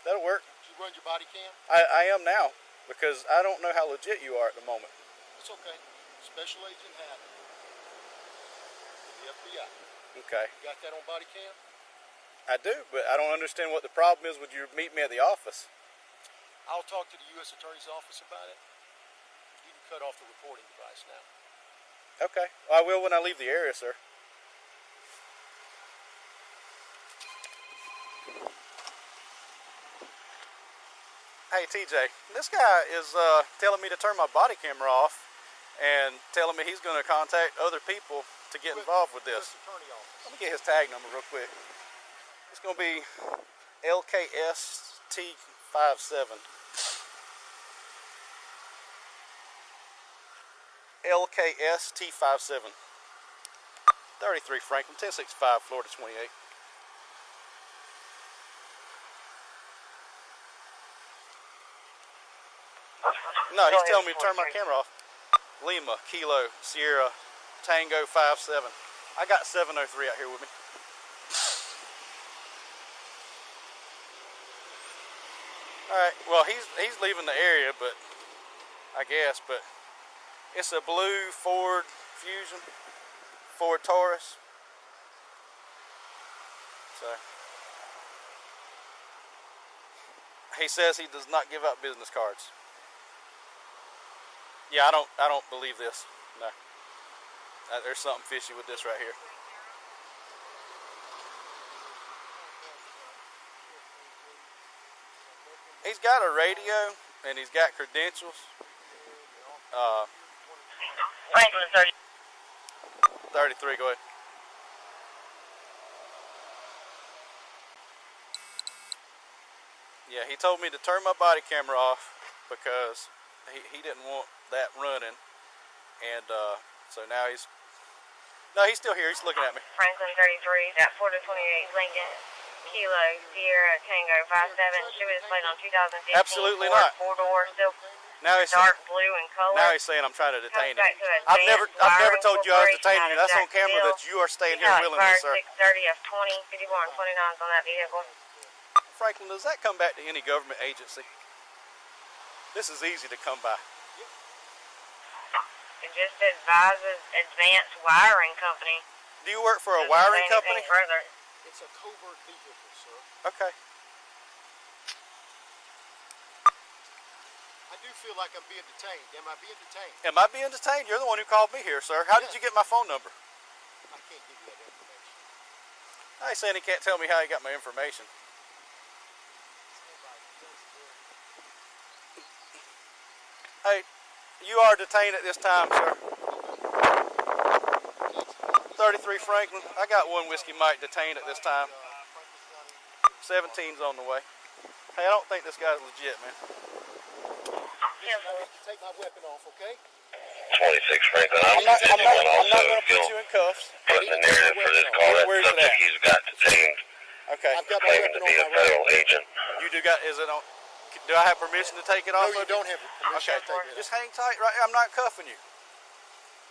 That'll work. Did you run your body cam? I am now, because I don't know how legit you are at the moment. It's okay. Special Agent Hatton. The FBI. Okay. You got that on body cam? I do, but I don't understand what the problem is with you meet me at the office. I'll talk to the U.S. Attorney's Office about it. You can cut off the recording device now. Okay. Well, I will when I leave the area, sir. Hey, TJ, this guy is telling me to turn my body camera off and telling me he's going to contact other people to get involved with this. Let me get his tag number real quick. It's going to be LKST57. LKST57. 33 Franklin, 1065 Florida 28. No, he's telling me to turn my camera off. Lima, Kilo, Sierra, Tango 57. I got 703 out here with me. Alright, well he's leaving the area, but I guess, but it's a blue Ford Fusion, Ford Taurus. So he says he does not give out business cards. Yeah, I don't believe this. No. There's something fishy with this right here. He's got a radio and he's got credentials. Franklin 33, go ahead. Yeah, he told me to turn my body camera off because he didn't want that running, and so now he's still here. He's looking at me. Franklin 33 at 428 Lincoln, Kilo, Sierra, Tango 57. She was played on 2015. Absolutely not. 4-door, still Now he's dark blue in color. Now he's saying I'm trying to detain him. I've never told you I was detaining you. That's on camera that you are staying here willingly, sir. 630 F20, 54 and 29s on that vehicle. Franklin, does that come back to any government agency? This is easy to come by. It just advises Advanced Wiring Company. Do you work for a wiring company? Further. It's a covert vehicle, sir. Okay. I do feel like I'm being detained. Am I being detained? Am I being detained? You're the one who called me here, sir. How did you get my phone number? I can't give you that information. He's saying he can't tell me how he got my information. Hey, you are detained at this time, sir. 33 Franklin. I got one Whiskey Mike detained at this time. 17's on the way. Hey, I don't think this guy's legit, man. Listen, I need to take my weapon off, okay? 26 Franklin. I'm not going to put you in cuffs. Putting the narrative for this call. That subject he's got detained. Okay. I've got my Claiming weapon to be on a my federal right. agent. You do got, is it on, do I have permission to take it off? No, you don't have permission to take it off. Just hang tight, right? I'm not cuffing you.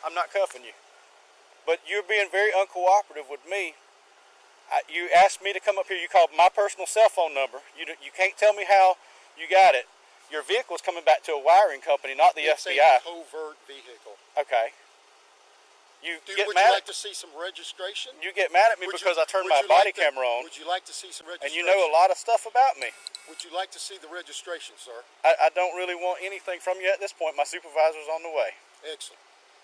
I'm not cuffing you. But you're being very uncooperative with me. You asked me to come up here. You called my personal cell phone number. You can't tell me how you got it. Your vehicle's coming back to a wiring company, not the FBI. It's a covert vehicle. Okay. Would you like to see some registration? You get mad at me because I turned my body camera on. Would you like to see some registration? And you know a lot of stuff about me. Would you like to see the registration, sir? I don't really want anything from you at this point. My supervisor's on the way. Excellent.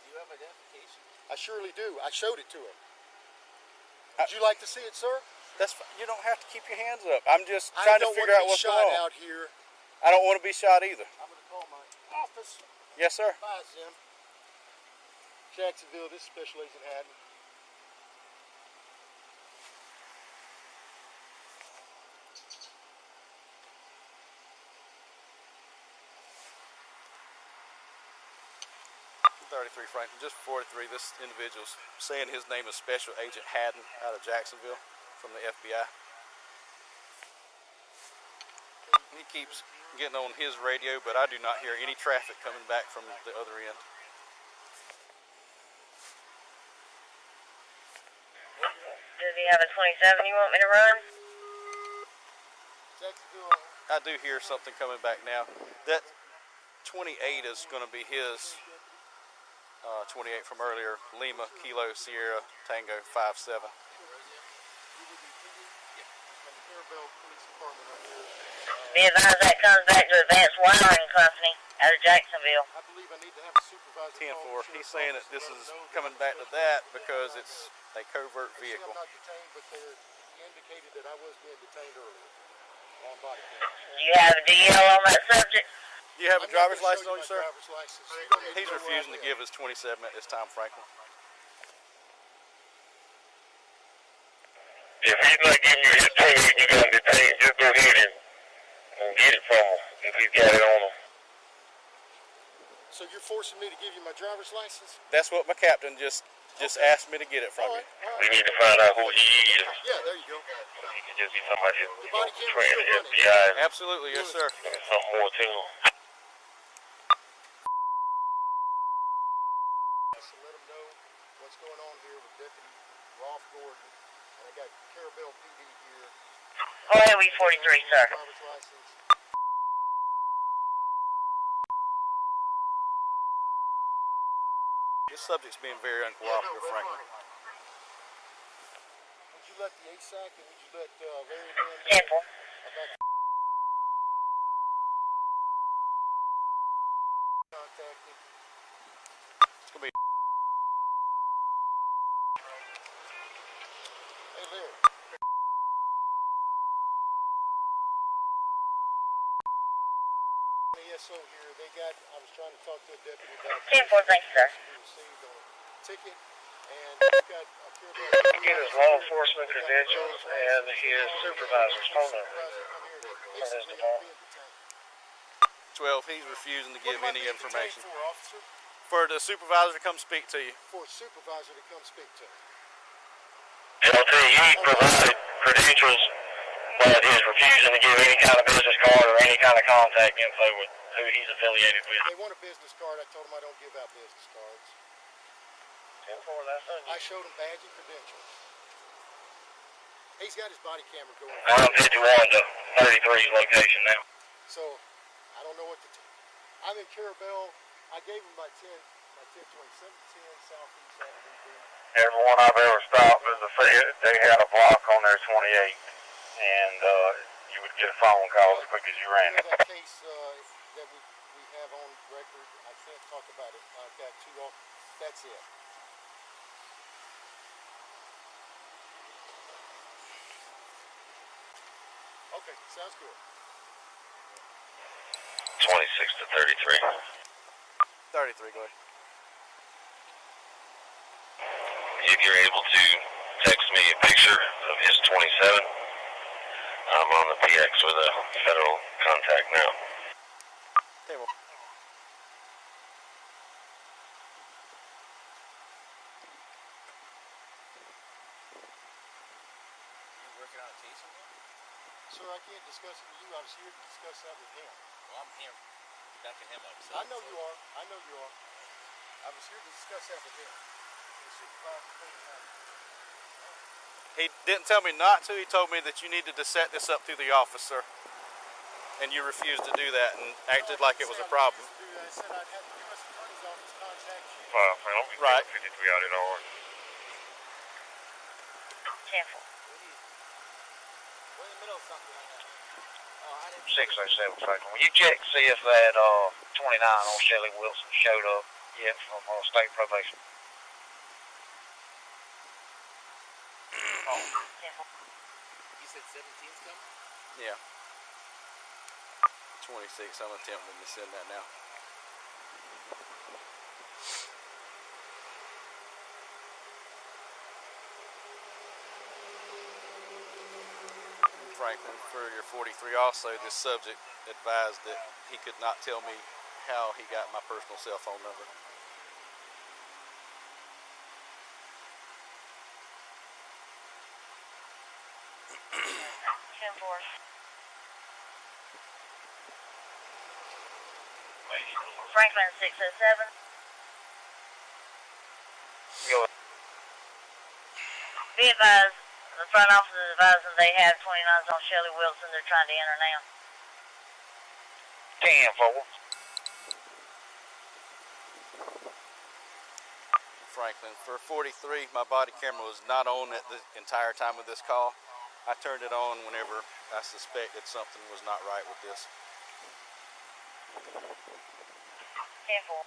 Do you have identification? I surely do. I showed it to him. Would you like to see it, sir? That's fine. You don't have to keep your hands up. I'm just trying to figure out what's going on. out here. I don't want to be shot either. I'm going to call my office. Yes, sir. Bye, Jim. Jacksonville, this is Special Agent Hatton. Franklin, just 43. This individual's saying his name is Special Agent Hatton out of Jacksonville from the FBI. He keeps getting on his radio, but I do not hear any traffic coming back from the other end. Does he have a 27 you want me to run? Jacksonville, I do hear something coming back now. That 28 is going to be his 28 from earlier. Lima, Kilo, Sierra, Tango, 5-7. Be advised that comes back to Advanced Wiring Company out of Jacksonville. I believe I need to have a supervisor. 10-4. He's saying that this is coming back to that because it's a covert vehicle. I'm not detained, but he indicated that I was being detained earlier on body cam. Do you have a DL on that subject? Do you have a driver's license on you, sir? He's He's refusing to give his 27 at this time, Franklin. If he's not giving you his tag, you got to detain. Just go ahead and get it from him if he's got it on him. So you're forcing me to give you my driver's license? That's what my captain just asked me to get it from you. We need to find out who he is. Yeah, there you go. He could just be somebody who's The body camera's trained still at running. FBI. Absolutely, yes, sir. And something more to him. So let them know what's going on here with Deputy Rolf Gordon. And I got Carabel PD here. Highway 43, sir. Driver's license. This subject's being very uncooperative, Franklin. Would you let the ASAC and would you let Larry know Temple. about contacted? It's going to be... Hey, Larry. ESO here, they got, I was trying to talk to a deputy about 10-4, thank you, sir. he received on a ticket, and he's got a Get his law enforcement credentials and his supervisor's phone number. This is 12, he's refusing to give any information. For, officer? For the supervisor to come speak to you. For a supervisor to come speak to. And I'll tell you, he provided credentials, but he's refusing to give any kind of business card or any kind of contact info with who he's affiliated with. They want a business card. I told them I don't give out business cards. 10-4, that's done. I showed him badge and credentials. He's got his body camera going. I'm 51 to 33's location now. So, I don't know what to tell. I'm in Carabel. I gave him my 102710 Southeast Avenue B. Everyone I've ever stopped is they had a block on their 28, and you would get a phone call as quick as you ran it. That case that we have on record, I can't talk about it. I've got two off. That's it. Okay, sounds good. 26 to 33. 33, go ahead. If you're able to text me a picture of his 27, I'm on the PX with a federal contact now. Table. You working on a case with him? Sir, I can't discuss it with you. I was here to discuss that with him. Well, I'm here backing him up. So I know you are. I know you are. I was here to discuss that with him. The supervisor told me not to. He didn't tell me not to. He told me that you needed to set this up through the officer. And you refused to do that and acted like it was a problem. I said I'd have the U.S. Attorney's Office contact you. Right. 53 out in R. 10-4. we're in the middle of something right now. 607 Franklin. Will you check to see if that 29 on Shelley Wilson showed up yet from state probation? 10-4. You said 17's coming? Yeah. 26, I'm attempting to send that now. Franklin, for your 43 also, this subject advised that he could not tell me how he got my personal cell phone number. Franklin 607. Be advised, the front office is advising they have 29s on Shelley Wilson. They're trying to enter now. 10-4. Franklin, for 43, my body camera was not on at the entire time of this call. I turned it on whenever I suspected something was not right with this. 10-4.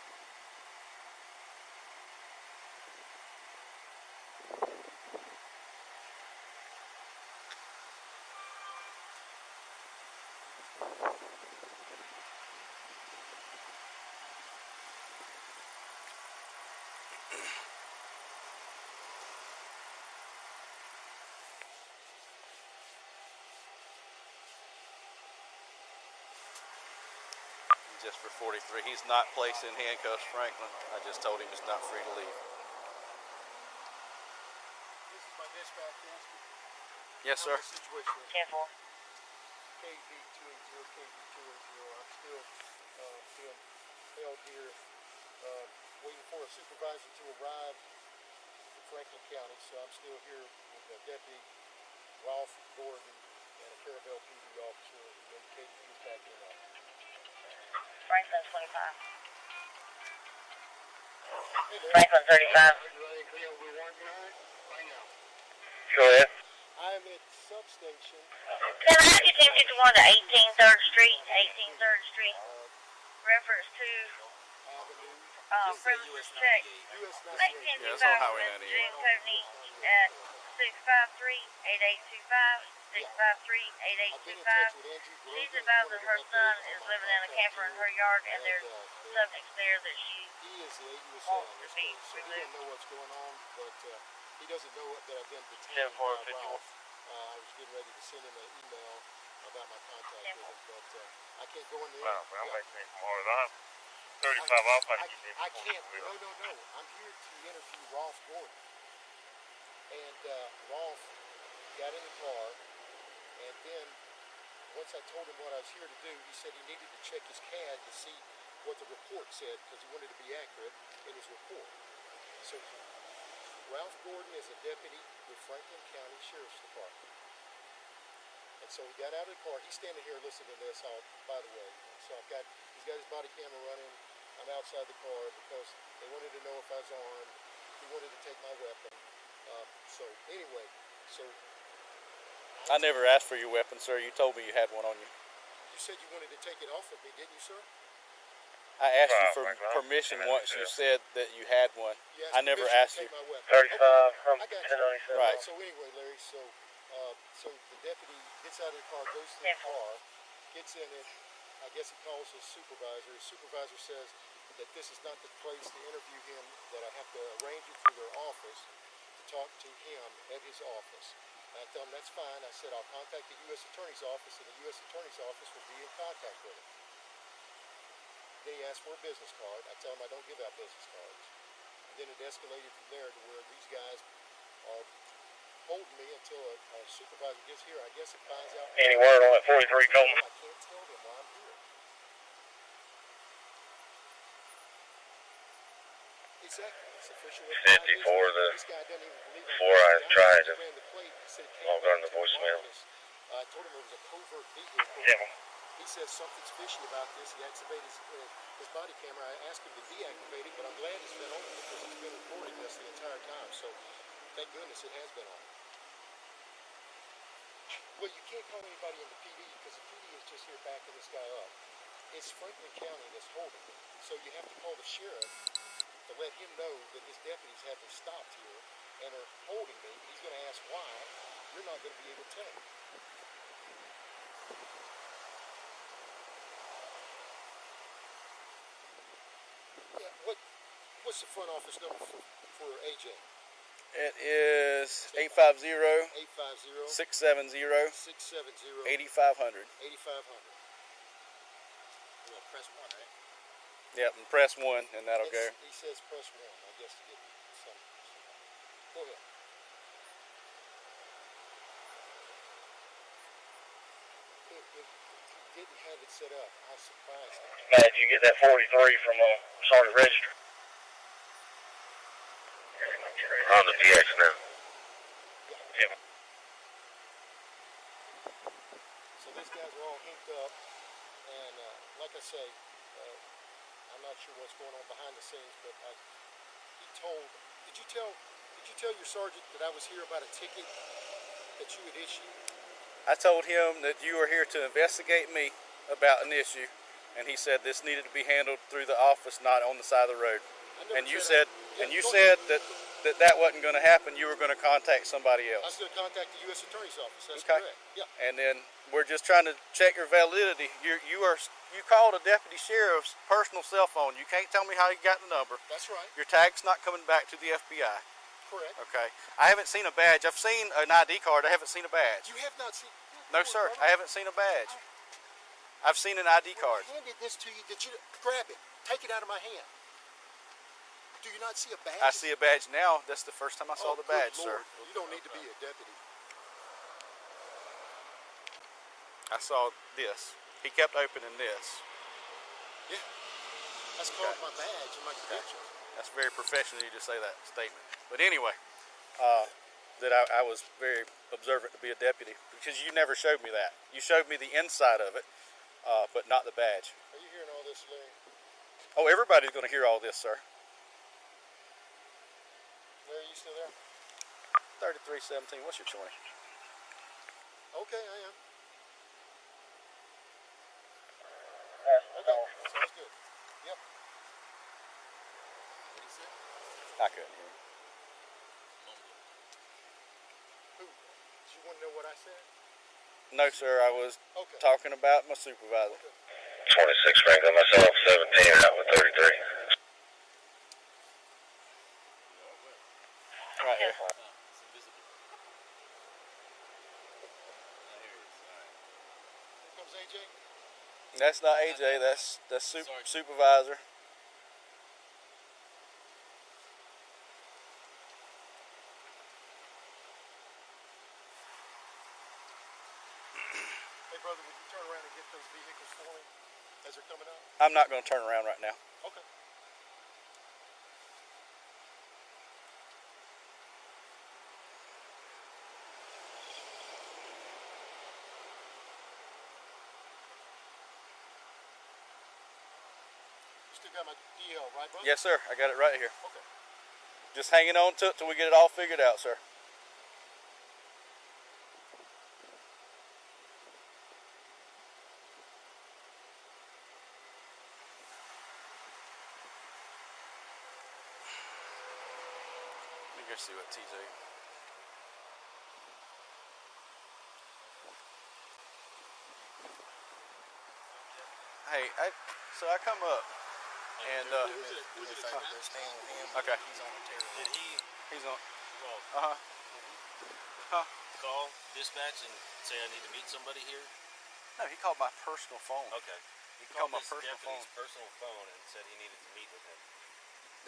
Just for 43, he's not placed in handcuffs, Franklin. I just told him he's not free to leave. This is my dispatch answer. Yes, sir. Situation. 10-4. KV280, KV280. I'm still being held here, waiting for a supervisor to arrive in Franklin County. So I'm still here with Deputy Rolf Gordon and a Carabel PD officer who indicated he was back in office. Franklin 25. Hey there. Franklin 35. Go ahead. I'm at substation. Can I get you to one to 18th 3rd Street? 18th 3rd Street. Reference to Avenue. premises check. US 98. Yeah, it's on Highway 98. June Coveney at 653-8825. 653-8825. I've been in touch with Andrew Grogan. She's advising her son is living in a camper in her yard, and there's subjects there that she He is the AUSA wants on to this be case, so he removed. doesn't know what's going on, but he doesn't know that I've been detained by 10-4, 51. Rolf. I was getting ready to send him an email about my contact with him, but I can't go in there. Well, I'm making it more than 35 off. I can't. No. I'm here to interview Rolf Gordon. And Rolf got in the car, and then once I told him what I was here to do, he said he needed to check his CAD to see what the report said because he wanted to be accurate in his report. So Ralph Gordon is a deputy with Franklin County Sheriff's Department. And so he got out of the car. He's standing here listening to this, by the way. So he's got his body camera running. I'm outside the car because they wanted to know if I was armed. He wanted to take my weapon. So anyway, I never asked for your weapon, sir. You told me you had one on you. you said you wanted to take it off of me, didn't you, sir? I asked you for permission once you said that you had one. You I never permission to asked you. take my weapon. 35 from I got you. 1097. Right. So anyway, Larry, so the deputy gets out of the car, goes to the car, gets in it. I guess he calls his supervisor. His supervisor says that this is not the place to interview him, that I have to arrange it through their office to talk to him at his office. And I tell him that's fine. I said I'll contact the U.S. Attorney's Office, and the U.S. Attorney's Office will be in contact with him. Then he asked for a business card. I tell him I don't give out business cards. And then it escalated from there to where these guys are holding me until a supervisor gets here. I guess it finds out. Any word on that 43 Coleman? I can't tell them why I'm here. Exactly. It's official. 50 for the This guy doesn't even believe before I tried to ran the plate. He said, log on the voicemail. I told him it was a covert vehicle. Yeah. He says something's fishy about this. He activated his body camera. I asked him to deactivate it, but I'm glad it's been on because he's been recording this the entire time. So thank goodness it has been on. Well, you can't call anybody in the PD because the PD is just here backing this guy up. It's Franklin County that's holding him. So you have to call the sheriff to let him know that his deputies have been stopped here and are holding me. He's going to ask why. You're not going to be able to tell him. Yeah, what's the front office number for AJ? It is 850 850 670 670 8500. 8500. Well, press 1, right? Yep, and press 1 and that'll go. He says press 1, I guess, to get some. Go ahead. He didn't have it set up. I was surprised. Glad you get that 43 from Sergeant Register. On the PX now. Yeah. So these guys are all hinked up. And like I say, I'm not sure what's going on behind the scenes, but he told. Did you tell your sergeant that I was here about a ticket that you had issued? I told him that you were here to investigate me about an issue, and he said this needed to be handled through the office, not on the side of the road. And you said that wasn't going to happen. You were going to contact somebody I else. was going to contact the U.S. Attorney's Office. That's Okay. correct. Yeah. And then we're just trying to check your validity. You called a deputy sheriff's personal cell phone. You can't tell me how you got the number. That's right. Your tag's not coming back to the FBI. Correct. Okay. I haven't seen a badge. I've seen an ID card. I haven't seen a badge. You have not seen. No, sir. I haven't seen a badge. I've seen an ID card. I handed this to you. Did you grab it? Take it out of my hand. Do you not see a badge? I see a badge now. That's the first time I saw the badge, good sir. Lord. You don't need to be a deputy. I saw this. He kept opening this. Yeah. That's called my badge and my credentials. That's very professional of you to say that statement. But anyway, that I was very observant to be a deputy because you never showed me that. You showed me the inside of it, but not the badge. Are you hearing all this, Larry? Oh, everybody's going to hear all this, sir. Larry, you still there? 3317. What's your 20? Okay, I am. Okay, sounds good. Yep. What he said? I couldn't hear you. Who? Do you want to know what I said? No, sir. I was Okay. talking about my supervisor. 26 Franklin, myself, 17, out with 33. Right here. It's invisible. Here comes AJ. That's not AJ. That's supervisor. Hey, brother, would you turn around and get those vehicles for me as they're coming out? I'm not going to turn around right now. Okay. You still got my DL, right, brother? Yes, sir. I got it right here. Okay. Just hanging on to it till we get it all figured out, sir. Let me go see what TJ. Hey, so I come up and Was it a clandestine with him? okay. He's on a terror. Did he He's on. Rolf, Huh? call dispatch and say I need to meet somebody here? No, he called my personal phone. Okay. He called my his personal deputy's personal phone and said he needed to meet with him.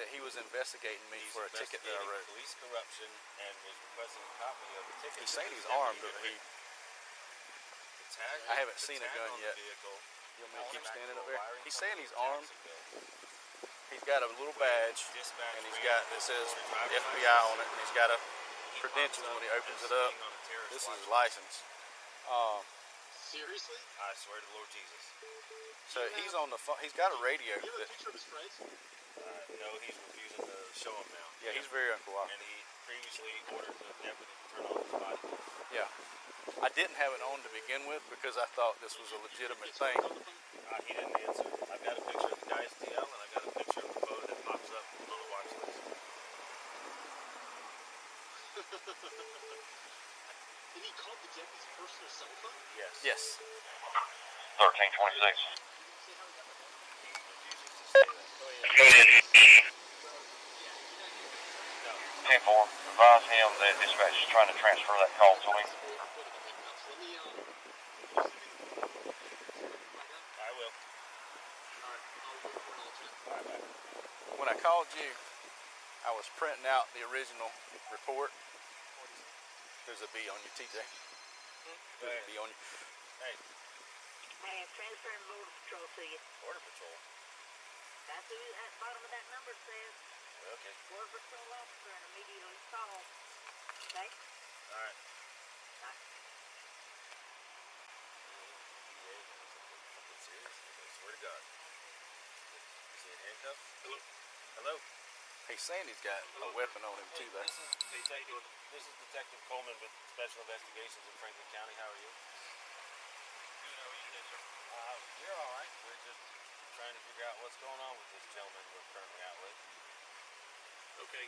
That he was investigating me He's for a ticket that I investigating wrote. police corruption and was requesting a copy of the ticket. He's that saying his he's armed, but deputy he. had written. The tag, I haven't the seen a tag gun on yet. The vehicle You want me to keep back standing to up a there? wiring He's saying he's company in armed. Jacksonville. He's got a little badge, Dispatch and he's ran got his that says driver's FBI license. on it, and he's got a He credentials pops when he up opens as it up. being on a terrorist This is watch his list. license. Seriously? I swear to the Lord Jesus. So he's on the phone. He's got a radio. You have a That, picture of his face? No, he's refusing to show him now. yeah, he's very And uncooperative. he previously ordered the deputy to turn on his body cam. Yeah. I didn't have it on to begin with because I thought this was a legitimate thing. He didn't answer. I've got a picture of the guy's DL and I got a picture of the photo that pops up on the watch list. Did he call the deputy's personal cell phone? Yes. Yes. 1326. He refuses to say that. 10-4. Advise him that dispatch is trying to transfer that call to him. I will. When I called you, I was printing out the original report. There's a B on you, TJ. There's a B on you. Hey, Hey, I'm transferring Border Patrol to you. Border Patrol. That's who at the bottom of that number says. Okay. Border Patrol officer and immediately call. Okay? All right. Bye. Something serious. to God. Is he in handcuffs? Hello? Hello? Hey, Sandy's got a weapon on him too, though. This is Detective Coleman with Special Investigations in Franklin County. How are you? Good, how are you today, sir? You're all right. We're just trying to figure out what's going on with this gentleman we're currently out with. Okay,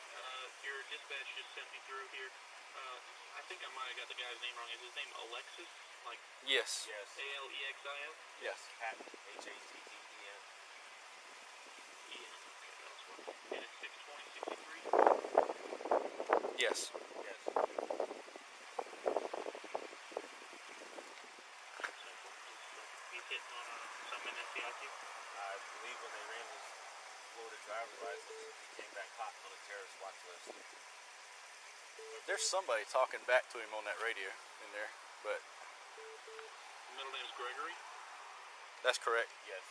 your dispatch just sent me through here. I think I might have got the guy's name wrong. Is his name Alexis? Like Yes. Yes. Alexis? Yes. Hatton. Hatten. Yeah, okay, that's what. And it's 62063? Yes. Yes. He's hitting on something in SCIQ? I believe when they ran his Florida driver's license, he came back hot on a terrorist watch list. There's somebody talking back to him on that radio in there, but Middle name is Gregory? that's correct. Yes.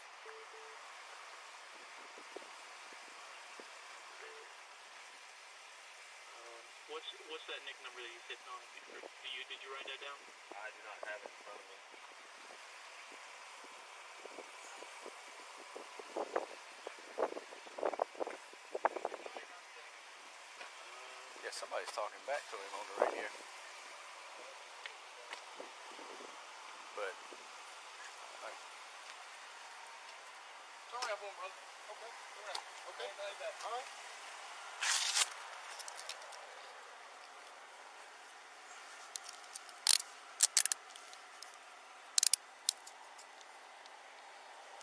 What's that nick number that he's hitting on? Did you write that down? I do not have it in front of me. Yeah, somebody's talking back to him on the radio. But Sorry, I'm brother. Okay. All right. Okay. All right.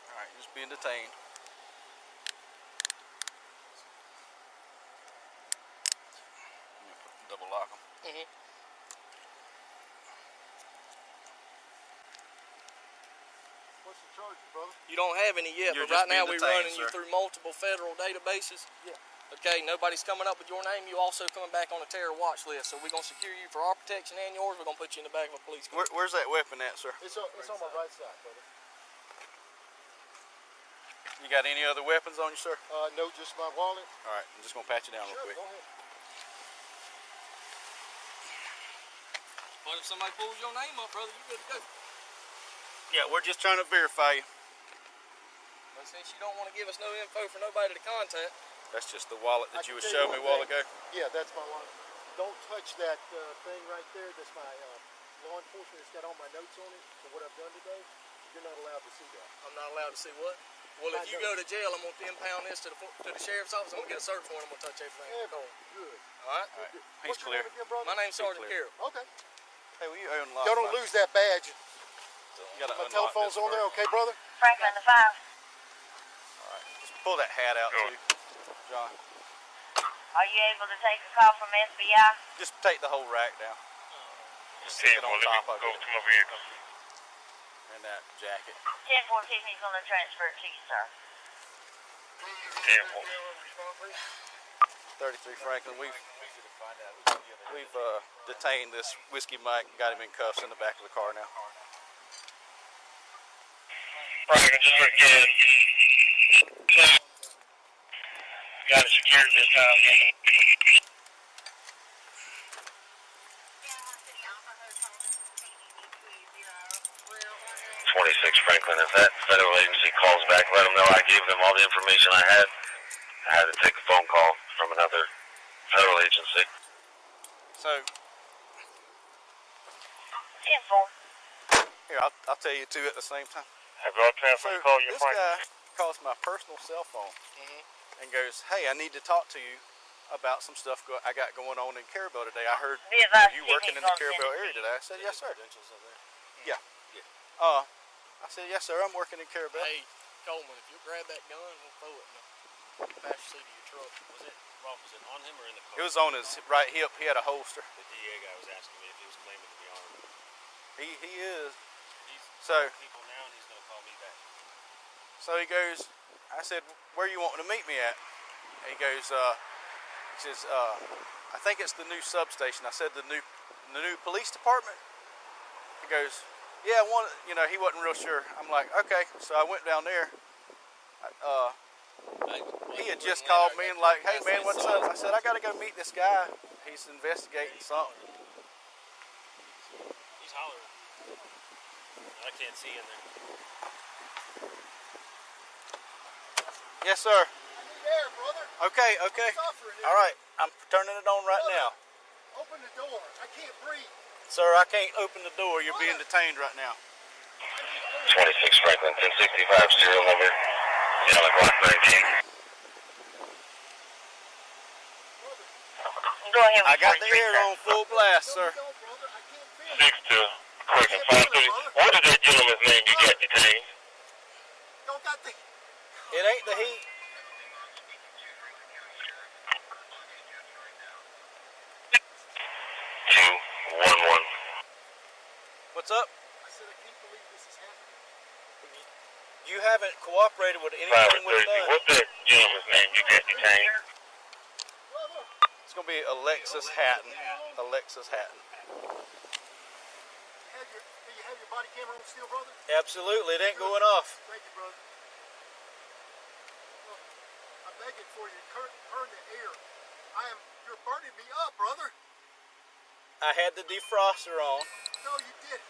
all right, just being detained. Double lock them. What's the charges, brother? You don't have any yet, You're but right just now being we're running detained, you sir. through multiple federal databases. Yeah. Okay, nobody's coming up with your name. You also coming back on a terror watch list. So we're going to secure you for our protection and yours. We're going to put you in the back of a police car. Where's that weapon at, sir? It's on my right side, brother. You got any other weapons on you, sir? No, just my wallet. All right, I'm just gonna pat you down real Sure, quick. go ahead. What if somebody pulls your name up, brother? You good to go. Yeah, we're just trying to verify you. But since you don't want to give us no info for nobody to contact, That's just the wallet that I you can was tell you showing me a one while thing. ago. Yeah, that's my wallet. Don't touch that thing right there. That's my law enforcement. It's got all my notes on it for what I've done today. You're not allowed to see that. I'm not allowed to see what? Well, if you go to jail, I'm going to impound this to the sheriff's office. I'm going to get a search warrant. I'm going to touch everything. Good. All right? All right, What's he's your clear. name again, brother? My name's Sergeant clear. Carroll. Okay. Hey, will you unlock? Y'all don't lose that badge. You gotta My unlock telephone's this on there, first. okay, brother? Franklin, the 5. All right, just pull that hat out too, John. Are you able to take a call from SBI? Just take the whole rack down. Just stick it on top of it. my vehicle. And that jacket. 10-4 Tiffany's going to transfer it to you, sir. 33 Franklin. We've detained this whiskey Mike and got him in cuffs in the back of the car now. Franklin, just look good. Got it secured this time. 26 Franklin, if that federal agency calls back, let them know I gave them all the information I had. I had to take a phone call from another federal agency. So 10-4. here, I'll tell you two at the same time. Have y'all transferred So to call your this Franklin? guy calls my personal cell phone and goes, "Hey, I need to talk to you about some stuff I got going on in Carabel today. I heard Be advised, you working in the Carabel area today." I said, "Yes, sir." Yeah. I said, "Yes, sir. I'm working in Carabel." Hey, Coleman, if you grab that gun, we'll throw it in the passenger seat of your truck. Rolf, was it on him or in the car? It was on his right hip. He had a holster. The DA guy was asking me if he was claiming to be armed. He is. He's So people now, and he's going to call me back. so he goes. I said, "Where you wanting to meet me at?" And he goes. He says, "I think it's the new substation." I said, "The new police department?" He goes, "Yeah, one." You know, he wasn't real sure. I'm like, "Okay." So I went down there. He had just called me and like, "Hey man, what's up?" I said, "I got to go meet this guy. He's investigating something." He's hollering. I can't see in there. Yes, sir. I need air, brother. Okay, okay. I'm suffering here. All right, I'm turning it on right Brother, now. Open the door. I can't breathe. Sir, I can't open the door. You're being detained right now. 26 Franklin, 1065 serial number, yellow clock 19. Go ahead with I got the 43, air sir. on full blast, sir. No, brother. I can't feel 6 to correction 530. What is that gentleman's name you got detained? Don't got the... It ain't the heat. 211. What's up? I said I can't believe this is happening. You haven't cooperated with 5 anything to we've 30. done. What's that gentleman's name you got detained? Brother, It's gonna be Alexis Hatten. Alexis Hatten. do you have your body camera on still, brother? Absolutely, it ain't going off. Thank you, brother. Look, I'm begging for you. Turn the air. You're burning me up, brother. I had the defroster on. No, you didn't.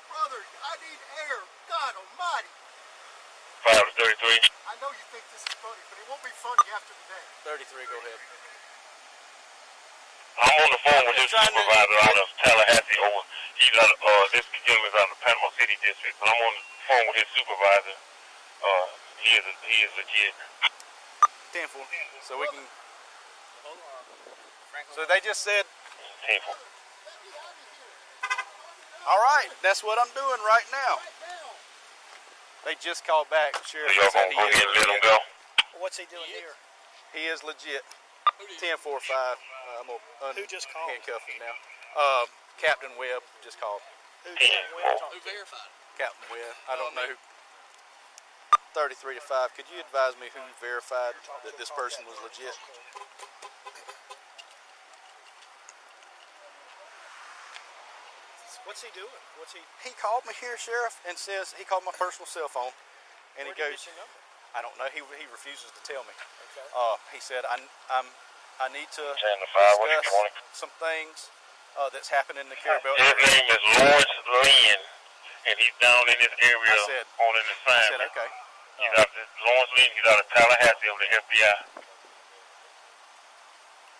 Brother, I need air. God almighty. 5 to 33. I know you think this is funny, but it won't be funny after today. 33, go ahead. I'm on the phone with his Trying to- supervisor out of Tallahassee. He's out of, this gentleman's out of the Panama City district. So I'm on the phone with his supervisor. He is legit. 10-4. So we can. So they just said, 10-4. all right, that's what I'm doing right now. Right now. They just called back. So Sheriff y'all said gonna go ahead and let him go? What's he doing here? He is legit. 10-4-5. I'm gonna Who just called? handcuff him now. Captain Webb just called. Who, 10-4. who verified? Captain Webb. I don't know who. 33 to 5. Could you advise me who verified that this person was legit? What's he doing? What's he? He called me here, Sheriff, and says he called my personal cell phone, and he Where did goes, he get your number? I don't know. He refuses to tell me. Okay. He said I need to 10 to 5. What do you discuss want? some things that's happened in the Carabel His area. name is Lawrence Lynn, and he's down in this area I said- on an I said assignment. okay. He's out of Lawrence Lynn. He's out of Tallahassee of the FBI.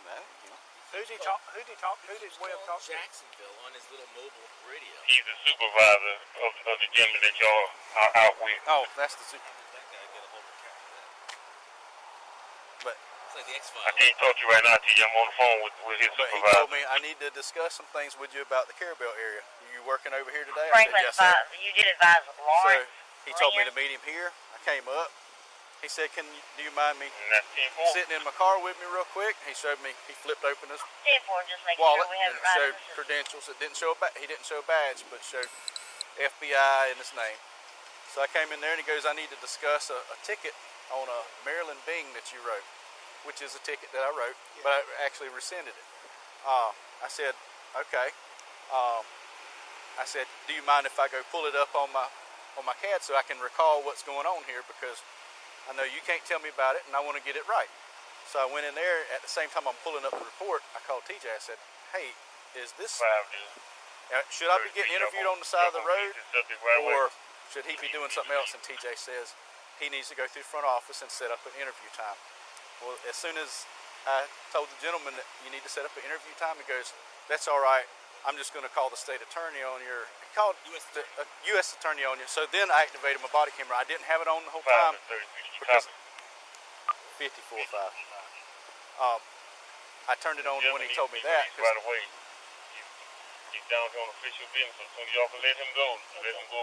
Well, you know. Who did Webb talk to? Jacksonville on his little mobile radio. He's the supervisor of the gentleman that y'all are out with. Oh, that's the super. That guy get a hold of Captain. But It's like the I X-Files. can't talk to you right now, T. I'm on the phone with his he supervisor. told me I need to discuss some things with you about the Carabel area. You working over here today? I said, Franklin, yes, sir. you did advise So Lawrence. he told me to meet him here. I came up. He said, do you mind me And that's 10-4. sitting in my car with me real quick? He showed me, he flipped open his 10-4, just making wallet sure we have and it right. showed credentials. It didn't show he didn't show a badge, but showed FBI and his name. So I came in there and he goes, I need to discuss a ticket on a Marilyn Bean that you wrote, which is a ticket that I wrote, but I actually rescinded it. I said, okay. I said, do you mind if I go pull it up on my CAD so I can recall what's going on here, because I know you can't tell me about it and I want to get it right. So I went in there. At the same time I'm pulling up the report, I called TJ. I said, hey, is this, 5 should I be getting interviewed on the side of the road, or should he be doing something else? And TJ says he needs to go through front office and set up an interview time. Well, as soon as I told the gentleman that you need to set up an interview time, he goes, that's all right. I'm just going to call the state attorney on your, he called the U.S. attorney on you. So then I activated my body camera. I didn't have it on the whole 5 time. to 36. Because 54-5. I turned it on when he told me that. Right away. He's down here on official business. So as soon as y'all can let him go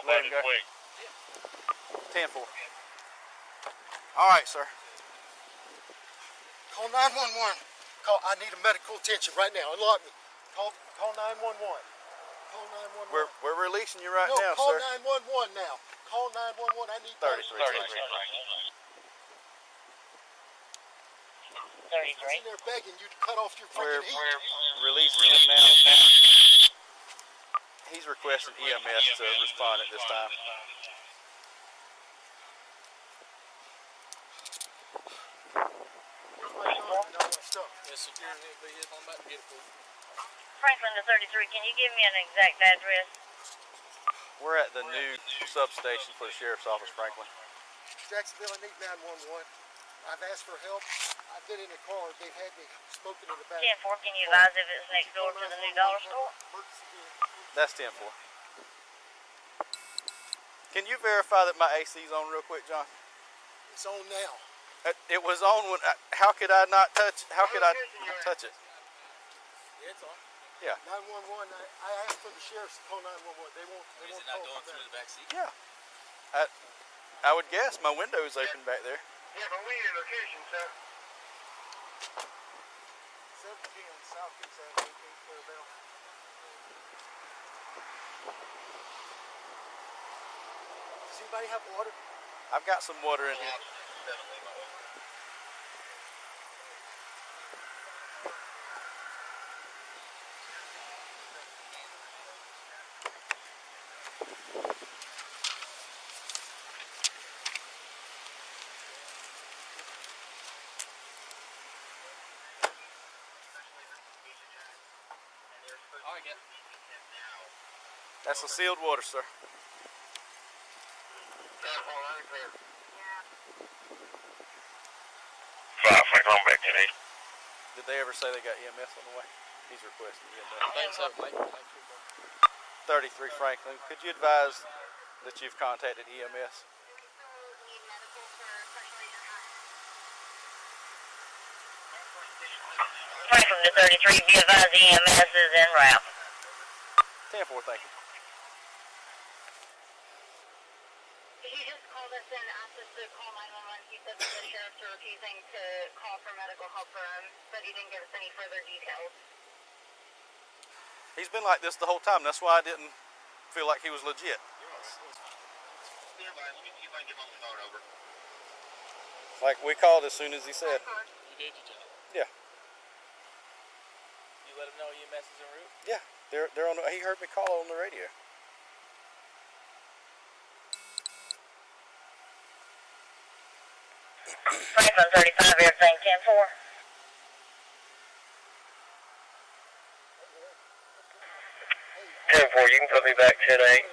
about his way. 10-4. All right, sir. Call 911. I need a medical attention right now. Unlock me. Call 911. Call 911. We're releasing you right no, now, call sir. 911 now. Call 911. I need 33. 33. I'm sitting there begging you to cut off your freaking heat. We're releasing him now. He's requesting EMS to respond at this time. Where's my gun and all my stuff? Yeah, security will be here. I'm about to get it for you. Franklin to 33, can you give me an exact address? We're at the new substation for the sheriff's office, Franklin. Jacksonville, I need 911. I've asked for help. I've been in the car. They've had me smoking in the back. 10-4, can you advise if it's next door to the new dollar store? That's 10-4. Can you verify that my AC's on real quick, John? It's on now. It was on when. How could I not touch? How could I touch it? Yeah, it's on. Yeah. 911. I asked for the sheriff's to call 911. They won't. They won't call Going for through that. the back seat? Yeah. I would guess my window is open back there. Yeah, but we need a location, sir. 710 South East Avenue, 8 Clarabelle. Does anybody have water? I've got some water in here. All right, yeah. That's a sealed water, sir. I'm back today. Did they ever say they got EMS on the way? He's requesting I EMS. think so, mate. 33 Franklin, could you advise that you've contacted EMS? Franklin to 33, be advised EMS is en route. 10-4, thank you. He just called us and asked us to call 911. He said that the sheriffs are refusing to call for medical help for him, but he didn't give us any further details. He's been like this the whole time. That's why I didn't feel like he was legit. Stand by. Let me see if I can get my phone over. Like we called as soon as he said. You did your job. Yeah. You let him know EMS is en route? Yeah. They're on. He heard me call on the radio. Franklin 35, everything 10-4. 10-4, you can put me back 10-8.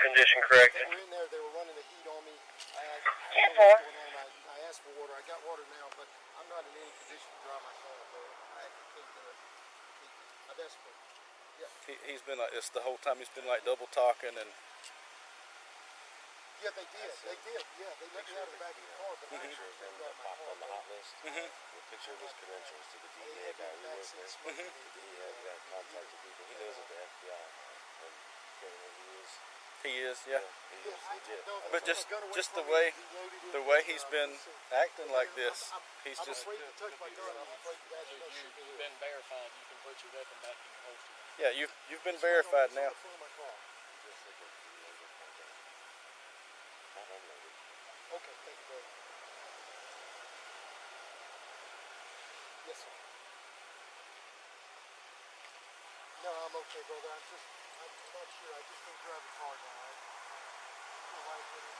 Condition corrected. They were in there. They were running the heat on me. I Yeah, don't know what's going on. I asked for water. I got water now, but I'm not in any condition to drive my car, bro. I can't do it. I'm desperate. Yeah. He's been like this the whole time. He's been like double talking and. Yeah, they did. They did. Yeah, they let me out of the back of the car, but I actually couldn't drive my car. On the hot list, the picture of his credentials to the DEA guy we work with. The DEA got contacted people. He knows at the FBI, and he is. He is, yeah. He is legit. But just the way he's been acting like this, he's I'm just. afraid to touch my gun. I'm afraid that that's going to shoot me. You've been verified. You can put your weapon back in your holster. Yeah, you've been verified now. It's on the front of my car. Not unloaded. Okay, thank you, brother. Yes, sir. No, I'm okay, brother. I'm not sure. I just don't drive the car now. I feel lightheaded.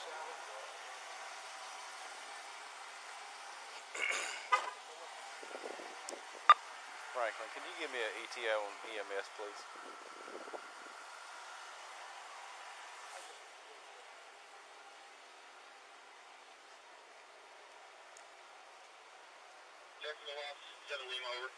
Shower. Franklin, can you give me an ETA on EMS, please? Jacksonville off, 7 Lima over.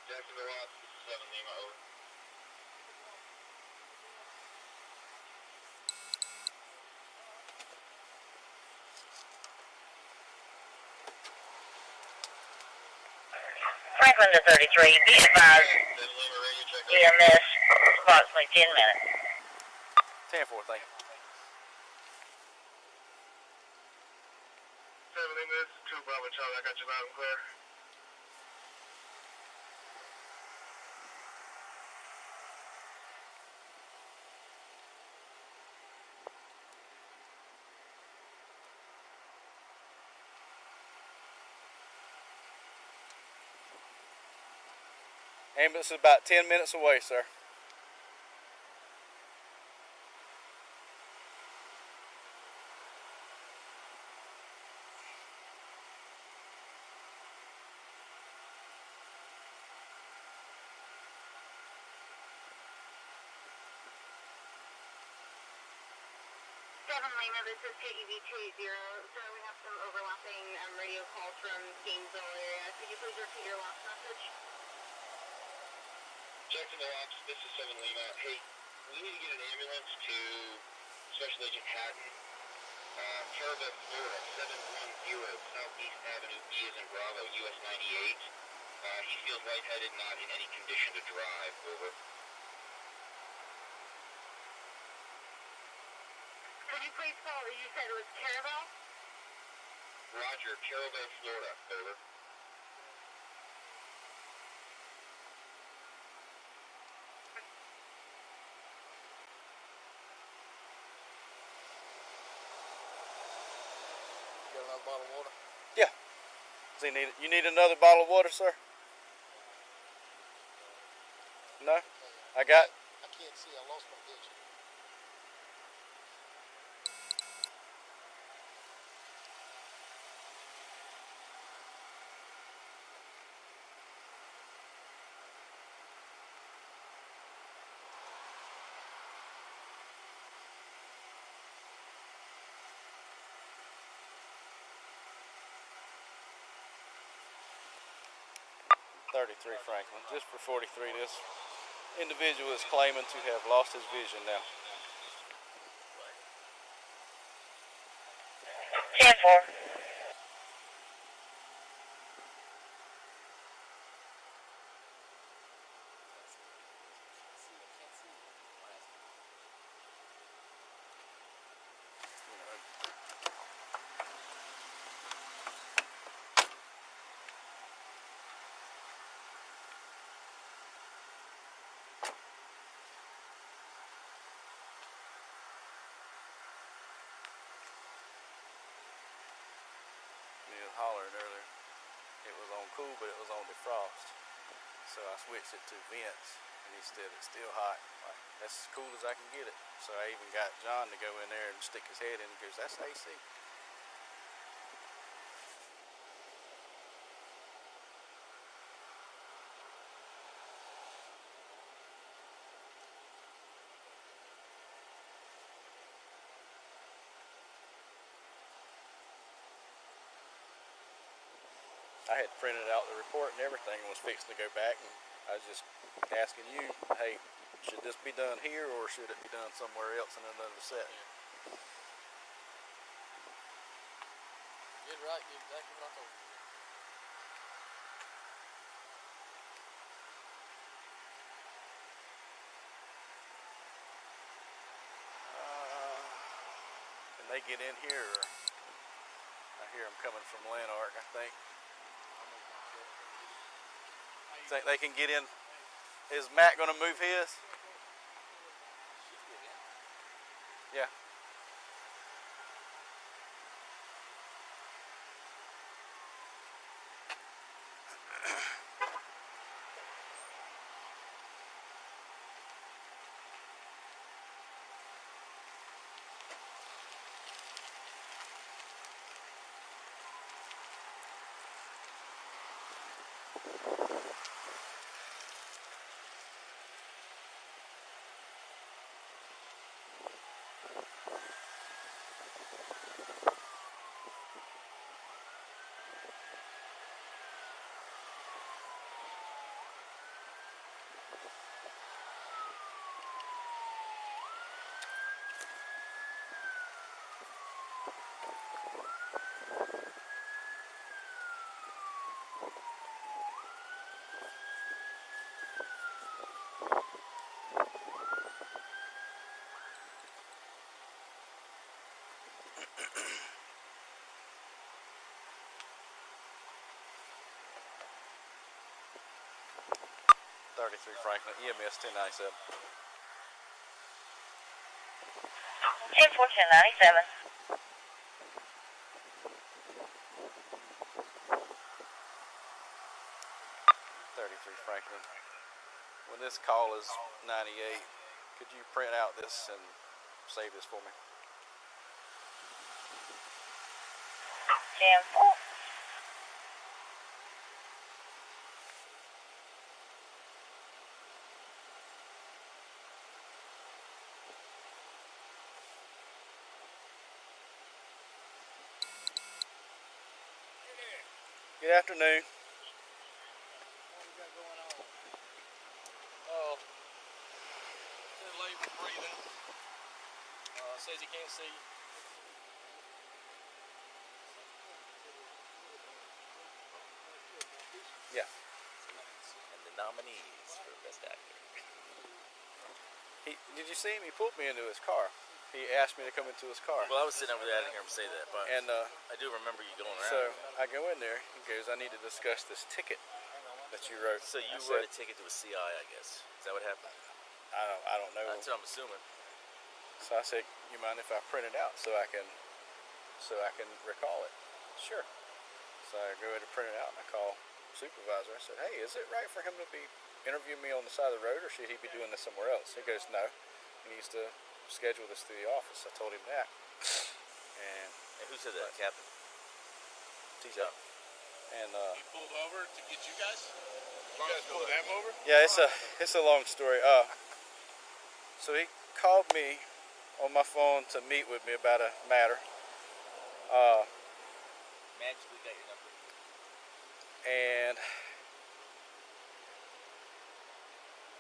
Jacksonville off, 7 Lima over. Franklin to 33, be advised 7 Lima radio check. EMS approximately 10 minutes. 10-4, thank you. 7 Lima, this is 2 Bravo Charlie. I got you loud and clear. Ambulance is about 10 minutes away, sir. Lima, this is KEV20. Sir, we have some overlapping radio calls from Gainesville area. Could you please repeat your last message? Jacksonville Ops, this is 7 Lima. Hey, we need to get an ambulance to Special Agent Hatton, Caravelle, Florida, 710 Southeast Avenue, B as in Bravo, US 98. He feels lightheaded, not in any condition to drive. Over. Could you please spell, you said it was Caravelle? Roger, Caravelle, Florida. Over. Got another bottle of water? Yeah. Does he need it? You need another bottle of water, sir? No? I got. I can't see. I lost my vision. .33 Franklin, just for 43. This individual is claiming to have lost his vision now. 10-4. He was hollering earlier. It was on cool, but it was on defrost. So I switched it to vents, and he said it's still hot. Like, that's as cool as I can get it. So I even got John to go in there and stick his head in because that's AC. I had printed out the report and everything and was fixing to go back, and I was just asking you, hey, should this be done here or should it be done somewhere else in another setting? You did right, you did exactly what I told you. Can they get in here? Or I hear them coming from Lanark, I think. Think they can get in? Is Matt going to move his? Yeah. .33 Franklin, EMS 1097. 10-4-10-97. 33 Franklin. When this call is 98, could you print out this and save this for me? 10-4. Good afternoon. What we got going on? Said labor breathing. Says he can't see. Yeah. And the nominees for Best Actor. Did you see him? He pulled me into his car. He asked me to come into his car. Well, I was sitting over there. I didn't hear him say that, but And I do remember you going around. so I go in there. He goes, I need to discuss this ticket that you wrote. So you I wrote a said, ticket to a CI, I guess. Is that what happened? I don't know. That's what I'm assuming. So I said, you mind if I print it out so I can recall it? Sure. So I go ahead and print it out, and I call supervisor. I said, hey, is it right for him to be interviewing me on the side of the road, or should he be doing this somewhere else? He goes, no, he needs to schedule this through the office. I told him that. And who said that? Captain? TJ. And He pulled over to get you guys? You guys pulled him over? yeah, it's a long story. So he called me on my phone to meet with me about a matter. Magically got your number. And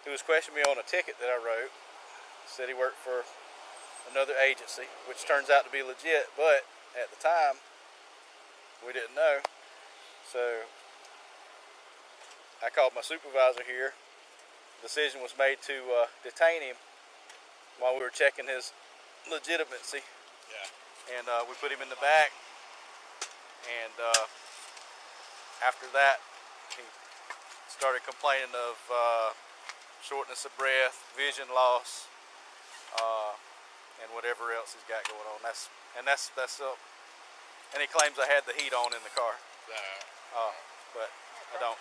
he was questioning me on a ticket that I wrote. Said he worked for another agency, which turns out to be legit, but at the time we didn't know. So I called my supervisor here. The decision was made to detain him while we were checking his legitimacy. Yeah. And we put him in the back. And after that, he started complaining of shortness of breath, vision loss, and whatever else he's got going on. That's and he claims I had the heat on in the car, but I don't.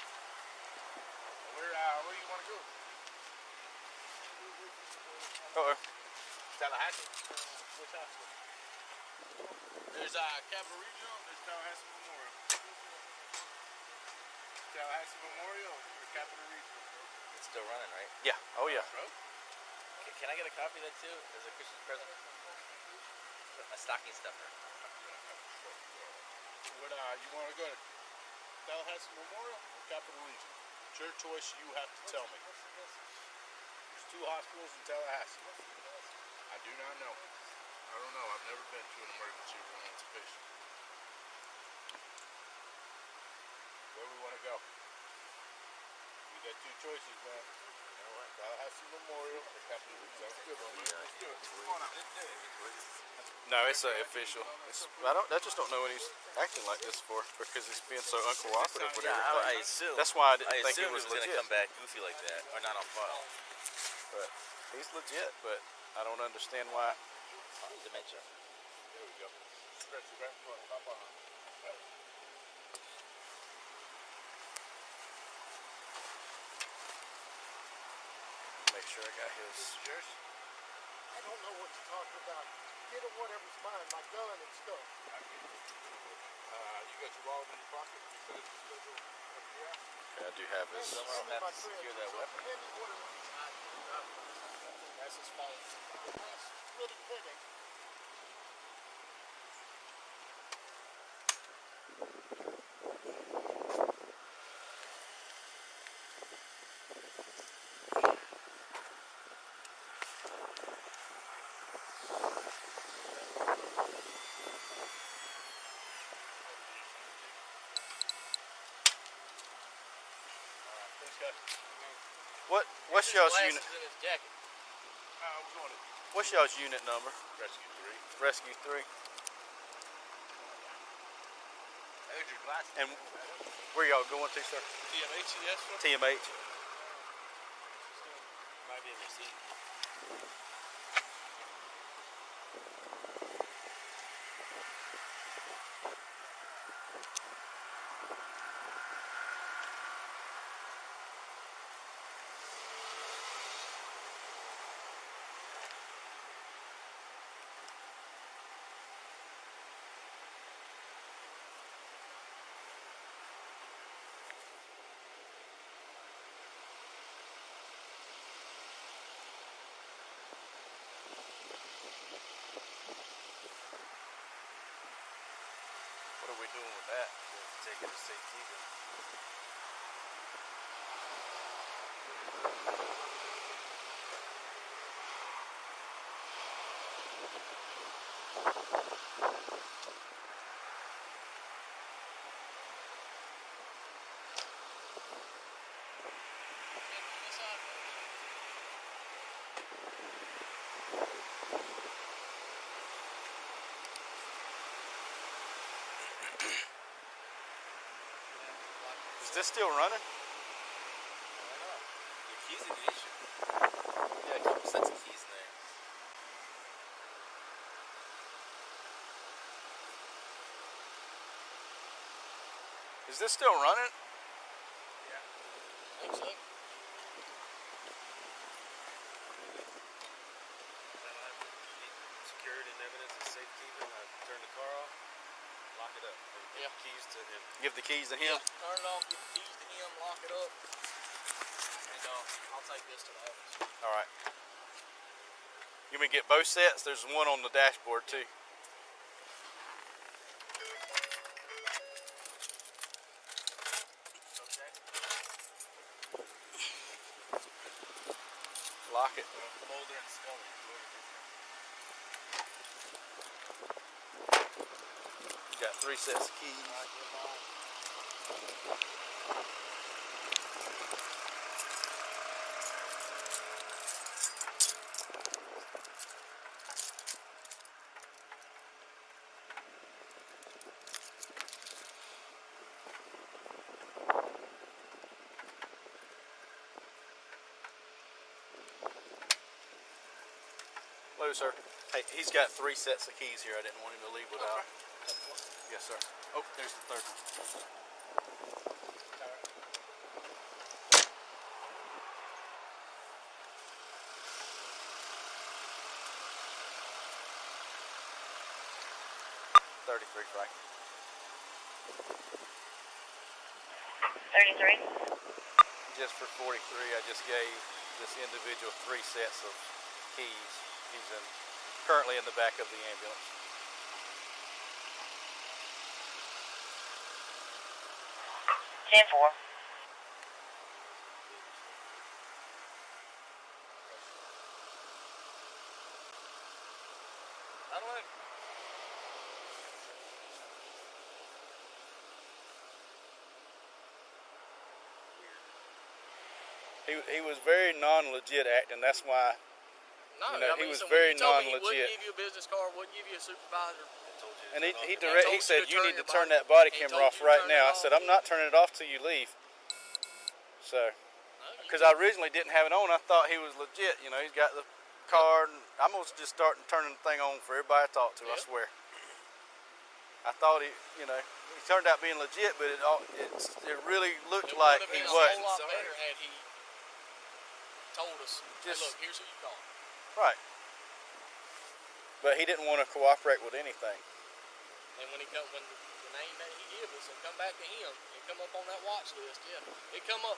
Where do you want to go? Uh-oh. Tallahassee? Which hospital? There's Capital Regional, there's Tallahassee Memorial. Tallahassee Memorial or Capital Regional? It's still running, right? Yeah. Oh yeah. Can I get a copy of that too, as a Christmas present? A stocking stuffer. What you want to go to Tallahassee Memorial or Capital Regional? It's your choice. You have to tell me. There's 2 hospitals in Tallahassee. I do not know. I don't know. I've never been to an emergency room as a patient. Where we want to go? You got 2 choices, man. You know what? Tallahassee Memorial or Capital Regional. Sounds good, man. Let's do it. Come on out. No, it's official. I just don't know what he's acting like this for, because he's being so uncooperative with Yeah, everything. I assume. That's why I didn't think it assumed was going to legit. come back goofy like that, or not on file. But he's legit, but I don't understand why. Dementia. There we go. Stretch your back foot. Hop on. Make sure I got his. This is yours? I don't know what you're talking about. Get him whatever's mine, my gun and stuff. You got your wallet in your pocket? You said it's scheduled FBI? Okay, I do have his. Someone will have to secure that weapon. That's his phone. That's really pretty. What's y'all's unit? In his jacket. We're going to What's y'all's unit number? Rescue 3. Rescue 3. There's your glasses. And where y'all going to, sir? TMH, yes, sir? TMH. Might be in your seat. ticket is safekeeping. Is this still running? Why not? The keys ignition. Yeah, a couple sets of keys in there. Is this still running? I think so. Security and evidence is safekeeping. I turn the car off, lock it up. And give the keys to him. Give the keys to him? Yeah, turn it off, give the keys to him, lock it up. And I'll take this to the office. All right. You may get both sets? There's one on the dashboard too. Okay. Lock it. Mulder and Scully. Got 3 sets of keys. Hello, sir. Hey, he's got 3 sets of keys here. I didn't want him to leave without. Yes, sir. Oh, there's the third one. $33, Frank. 33. Just for 43, I just gave this individual 3 sets of keys. He's currently in the back of the ambulance. Ten four. I don't know. He was very non-legit acting. That's why. No, You know, I mean, he was so very when you told me non-legit. He wouldn't give you a business card, wouldn't give you a supervisor. And he told said you to you need turn to your turn body- that body he camera told off you to right turn it now. I off. said I'm not turning it off till you leave. So, because I originally didn't have it on, I thought he was legit. You know, he's got the card. And I'm gonna just start turning the thing on for everybody I talk to. I Yep. swear. I thought he turned out being legit, but it really looked It like would have he been a wasn't. whole lot better had he told us, hey, Just- look, here's who you call. Right. But he didn't want to cooperate with anything. And when the name that he gave us and come back to him, it come up on that watch list, yeah. It come up,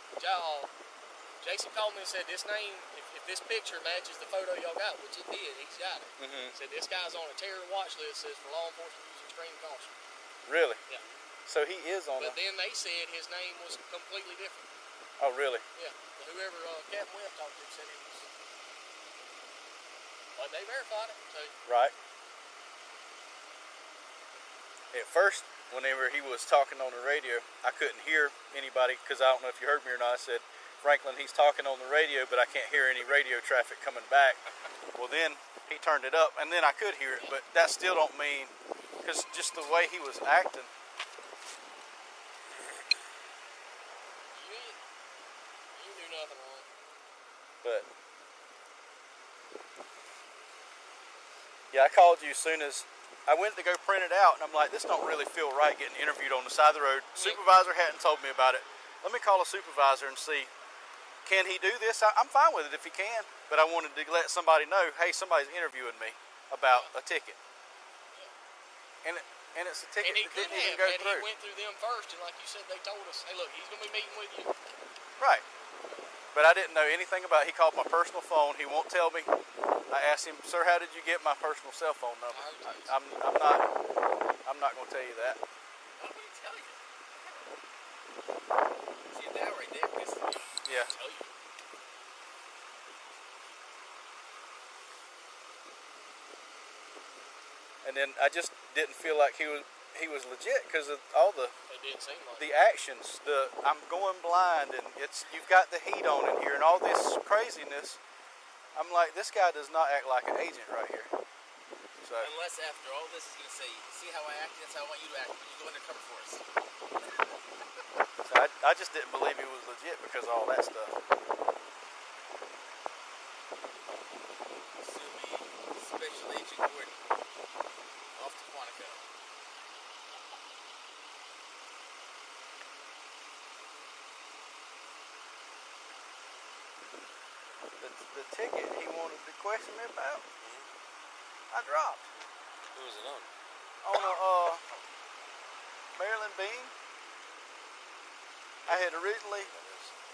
Jason called me and said, this name, if this picture matches the photo y'all got, which it did, he's got it. Mm-hmm. Said, this guy's on a terror watch list, says for law enforcement use extreme caution. Really? Yeah. So he is on. But then they said his name was completely different. Oh, really? Yeah. Whoever Captain Webb talked to said it was. But they verified it. So Right. At first, whenever he was talking on the radio, I couldn't hear anybody because I don't know if you heard me or not. I said, Franklin, he's talking on the radio, but I can't hear any radio traffic coming back. Well, then he turned it up, and then I could hear it, but that still don't mean, because just the way he was acting. you knew nothing wrong. But yeah, I called you as soon as I went to go print it out, and I'm like, this don't really feel right getting interviewed on the side of the road. Supervisor hadn't told me about it. Let me call a supervisor and see, can he do this? I'm fine with it if he can, but I wanted to let somebody know, hey, somebody's interviewing me about a ticket. And it's a ticket And he that could didn't even have, go had through. he went through them first, and like you said, they told us, hey, look, he's going to be meeting with you. Right. But I didn't know anything about it. He called my personal phone. He won't tell me. I asked him, sir, how did you get my personal cell phone number? I'm not going to tell you that. I'm going to tell you. See that right there? Pisses me off. Yeah. Tell you. And then I just didn't feel like he was legit because of all the It didn't seem like the actions. I'm going blind, and you've got the heat on in here, and all this craziness. I'm like, this guy does not act like an agent right here. So Unless after all this is gonna say, see how I act, that's how I want you to act when you go undercover for us. So I just didn't believe he was legit because of all that stuff. This will be Special Agent Gordon. Off to Quantico. The ticket he wanted to question me about, I dropped. Who was it on? On a Marilyn Bean. I had originally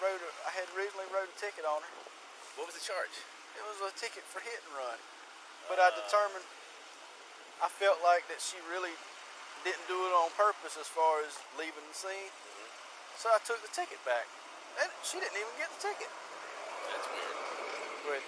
wrote a ticket on her. What was the charge? It was a ticket for hit and run. But I felt like that she really didn't do it on purpose as far as leaving the scene. So I took the ticket back. And she didn't even get the ticket. That's weird. But